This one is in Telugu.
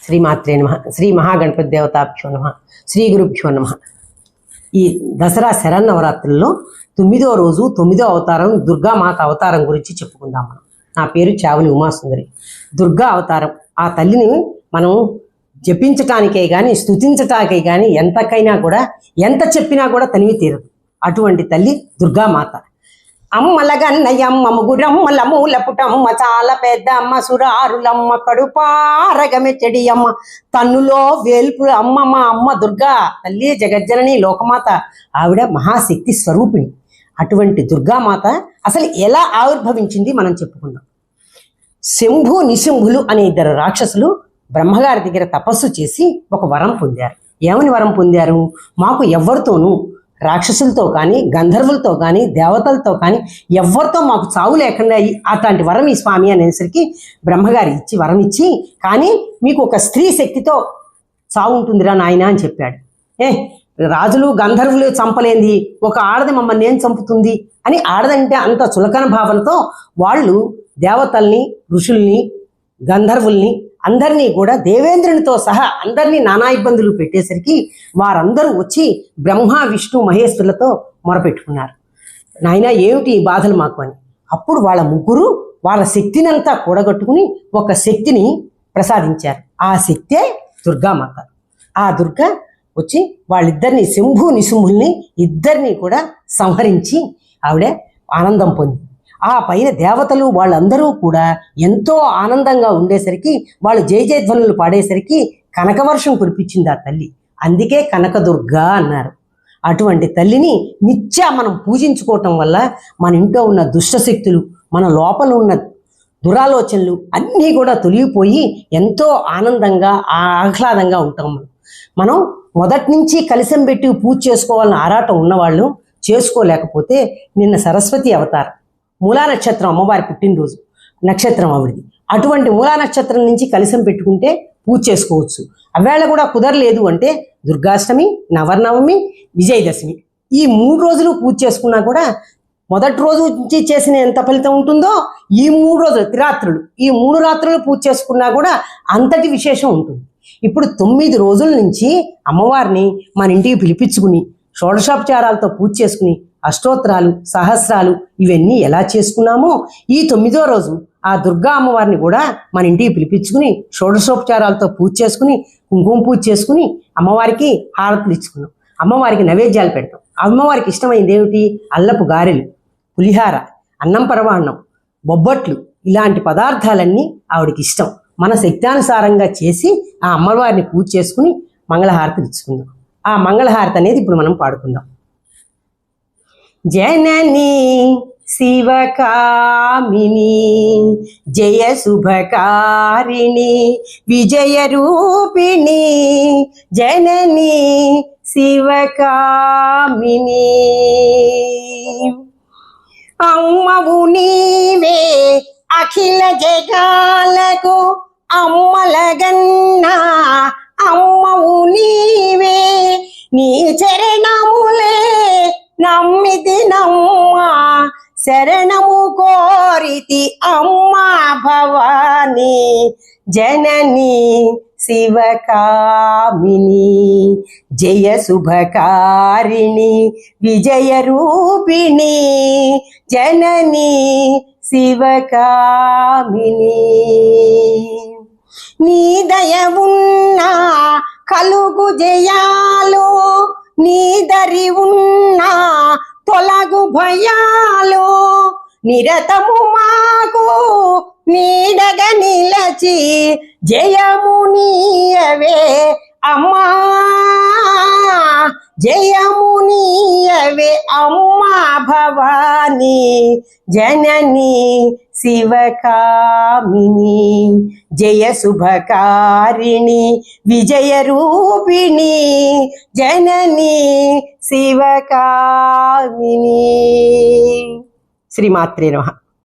శ్రీమాత్రే నమః. శ్రీ మహాగణపతి దేవతాభ్యో నమః. శ్రీ గురుభ్యో నమః. ఈ దసరా శరన్నవరాత్రుల్లో 9వ రోజు 9వ అవతారం దుర్గామాత అవతారం గురించి చెప్పుకుందాం మనం. నా పేరు చావులి ఉమాసుందరి. దుర్గా అవతారం, ఆ తల్లిని మనం జపించటానికే కానీ స్తుతించటానికే కానీ ఎంతకైనా కూడా ఎంత చెప్పినా కూడా తనివి తీరదు. అటువంటి తల్లి దుర్గామాత. అమ్మలగన్నయమ్మ ముగురమ్మల మూలపుటమ్మ చాలా పెద్ద అమ్మ సురారులమ్మ కడుపారగమె చెడియమ్మ తన్నులో వేల్పు అమ్మ మా అమ్మ దుర్గా తల్లి జగజ్జనని లోకమాత. ఆవిడ మహాశక్తి స్వరూపిణి. అటువంటి దుర్గామాత అసలు ఎలా ఆవిర్భవించింది మనం చెప్పుకుందాం. శంభు నిశంభులు అనే 2 రాక్షసులు బ్రహ్మగారి దగ్గర తపస్సు చేసి ఒక వరం పొందారు. ఏమని వరం పొందారు? మాకు ఎవరితోనూ, రాక్షసులతో కానీ గంధర్వులతో కానీ దేవతలతో కానీ ఎవరితో మాకు చావు లేకుండా అట్లాంటి వరం ఈ స్వామి అనేసరికి బ్రహ్మగారి వరం ఇచ్చి, కానీ మీకు ఒక స్త్రీ శక్తితో చావు ఉంటుందిరా నాయన అని చెప్పాడు. రాజులు గంధర్వులు చంపలేంది ఒక ఆడది మమ్మల్ని ఏం చంపుతుంది అని, ఆడదంటే అంత చులకన భావనతో వాళ్ళు దేవతల్ని, ఋషుల్ని, గంధర్వుల్ని అందరినీ కూడా దేవేంద్రునితో సహా అందరినీ నానా ఇబ్బందులు పెట్టేసరికి వారందరూ వచ్చి బ్రహ్మ విష్ణు మహేశ్వరులతో మొరపెట్టుకున్నారు. నాయన ఏమిటి ఈ బాధలు మాకు అని. అప్పుడు వాళ్ళ ముగ్గురు వాళ్ళ శక్తినంతా కూడగట్టుకుని ఒక శక్తిని ప్రసాదించారు. ఆ శక్తే దుర్గామాత. ఆ దుర్గ వచ్చి వాళ్ళిద్దరిని, శంభు నిశుంభుల్ని ఇద్దరిని కూడా సంహరించి ఆవిడ ఆనందం పొంది, ఆ పైన దేవతలు వాళ్ళందరూ కూడా ఎంతో ఆనందంగా ఉండేసరికి వాళ్ళు జయ జయధ్వనులు పాడేసరికి కనకవర్షం కురిపించింది ఆ తల్లి. అందుకే కనకదుర్గ అన్నారు. అటువంటి తల్లిని నిత్య మనం పూజించుకోవటం వల్ల మన ఇంట్లో ఉన్న దుష్టశక్తులు, మన లోపల ఉన్న దురాలోచనలు అన్నీ కూడా తొలగిపోయి ఎంతో ఆనందంగా ఆహ్లాదంగా ఉంటాం. మనం మొదటి నుంచి కలిసం పెట్టి పూజ చేసుకోవాలని ఆరాటం ఉన్నవాళ్ళు చేసుకోలేకపోతే, నిన్న సరస్వతి అవతారం, మూలా నక్షత్రం అమ్మవారి పుట్టినరోజు నక్షత్రం ఆవిడిది. అటువంటి మూలా నక్షత్రం నుంచి కలిసం పెట్టుకుంటే పూజ చేసుకోవచ్చు. అవేళ కూడా కుదరలేదు అంటే దుర్గాష్టమి, నవనవమి, విజయదశమి ఈ 3 రోజులు పూజ చేసుకున్నా కూడా మొదటి రోజు నుంచి చేసిన ఎంత ఫలితం ఉంటుందో ఈ 3 రోజులు త్రిరాత్రులు, ఈ 3 రాత్రులు పూజ చేసుకున్నా కూడా అంతటి విశేషం ఉంటుంది. ఇప్పుడు 9 రోజుల నుంచి అమ్మవారిని మన ఇంటికి పిలిపించుకుని షోడశోపచారాలతో పూజ చేసుకుని అష్టోత్తరాలు, సహస్రాలు ఇవన్నీ ఎలా చేసుకున్నామో ఈ 9వ రోజు ఆ దుర్గా అమ్మవారిని కూడా మన ఇంటికి పిలిపించుకుని షోడశోపచారాలతో పూజ చేసుకుని కుంకుమ పూజ చేసుకుని అమ్మవారికి హారతులు ఇచ్చుకున్నాం. అమ్మవారికి నైవేద్యాలు పెడతాం. అమ్మవారికి ఇష్టమైంది ఏమిటి? అల్లపు గారెలు, పులిహార, అన్నం పరమాన్నం, బొబ్బట్లు ఇలాంటి పదార్థాలన్నీ ఆవిడకి ఇష్టం. మన శక్తానుసారంగా చేసి ఆ అమ్మవారిని పూజ చేసుకుని మంగళహారతులు ఇచ్చుకుందాం. ఆ మంగళహారతి అనేది ఇప్పుడు మనం పాడుకుందాం. జననీ శివకామిని జయ శుభకారిణి విజయ రూపిణి జననీ శివకామిని. అమ్మవు నీవే అఖిల జగాలకు అమ్మలగన్నా అమ్మవు నీవే, నీ చరణములే నమ్మితి నమ్మా శరణము కోరితి అమ్మా భవాని జననీ శివకామిని జయ శుభకారిణి విజయ రూపిణి జననీ శివకామిని. నీ దయ ఉన్నా కలుగు జయాలు, నీ దరి ఉన్నా తొలగు భయాలు, నిరతము మాకు నీడగా నిలచి జయము నీయవే అమ్మా జయము నీయవే అమ్మా భవాని జననీ శివకామిని జయ శుభకారిణి విజయ రూపిణి జననీ శివకామిని. శ్రీమాత్రే నమః.